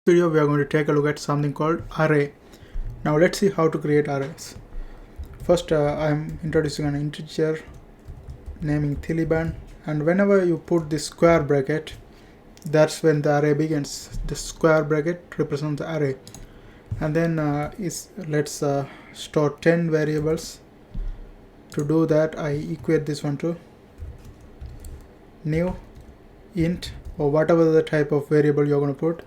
Video we are going to take a look at something called array. Now let's see how to create arrays. First I am introducing an integer naming Taliban, and whenever you put this square bracket, that's when the array begins. The square bracket represents the array, and then let's store 10 variables. To do that, I equate this one to new int, or whatever the type of variable you're going to put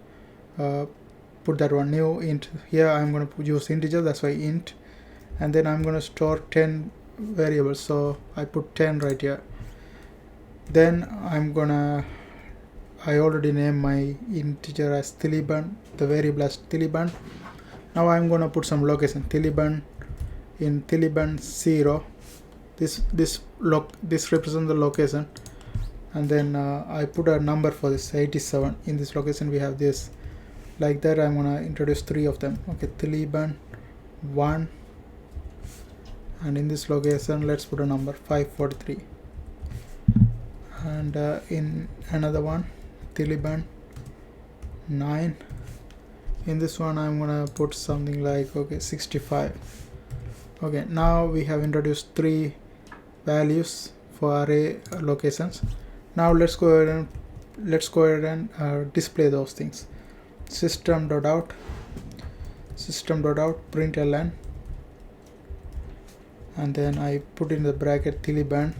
that one. New int. Here I'm going to use integer, that's why int, and then I'm going to store 10 variables, so I put 10 right here. Then I already named my integer as Taliban, the variable as Taliban. Now I'm going to put some location, Taliban in Taliban 0. This represents the location, and then I put a number for this 87. In this location we have this. Like that, I'm gonna introduce 3 of them. Okay, Taliban 1, and in this location let's put a number 543, and in another one Taliban 9. In this one I'm gonna put something like 65. Okay, now we have introduced 3 values for array locations. Now let's go ahead and display those things. System.out println, and then I put in the bracket Taliban,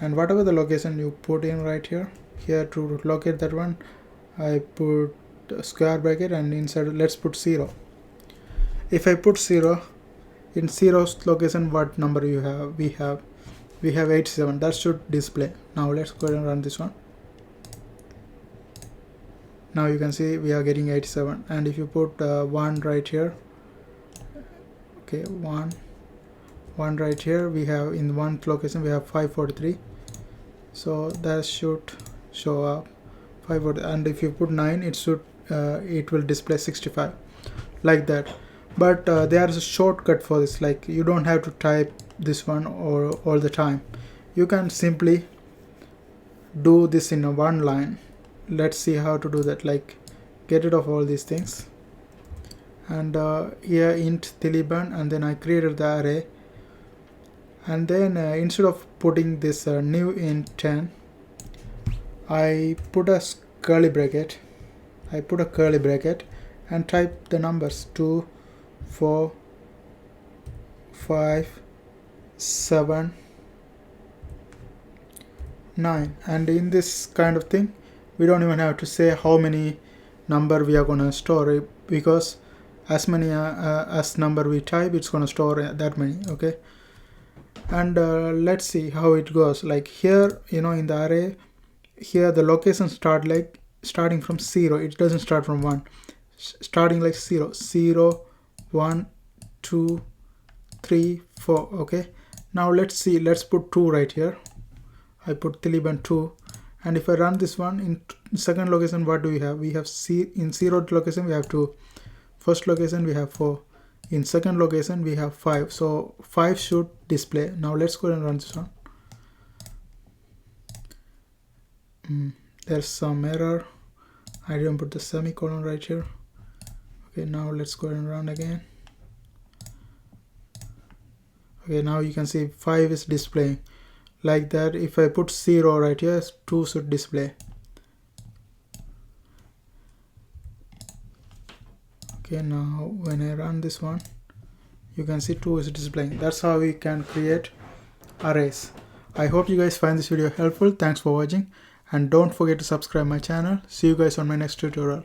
and whatever the location you put in right here to locate that one, I put a square bracket, and inside let's put 0. If I put 0 in 0's location, what number you have? We have 87. That should display. Now let's go ahead and run this one. Now you can see we are getting 87, and if you put 1 right here, okay, 1 right here, we have in one location we have 543, so that should show up 540. And if you put 9, it will display 65, like that. But there is a shortcut for this. Like, you don't have to type this one all the time. You can simply do this in a one line. Let's see how to do that. Like, get rid of all these things, and here int Taliban, and then I created the array, and then instead of putting this new int 10, I put a curly bracket. And type the numbers 2, 4, 5, 7, 9, and in this kind of thing we don't even have to say how many number we are going to store, because as many as number we type, it's going to store that many. Okay, and let's see how it goes. Like here, in the array, here the location starting from 0. It doesn't start from 1, starting like 0, 0, 1, 2, 3, 4. Okay, now let's see. Let's put 2 right here. I put Taliban 2, and if I run this one, in second location, what do we have? We have in 0th location we have 2, first location we have 4, in second location we have 5, so 5 should display. Now let's go and run this one. There's some error. I didn't put the semicolon right here. Okay, now let's go and run again. Okay, now you can see 5 is displaying. Like that, if I put 0 right here, 2 should display. Okay, now when I run this one, you can see 2 is displaying. That's how we can create arrays. I hope you guys find this video helpful. Thanks for watching, and don't forget to subscribe my channel. See you guys on my next tutorial.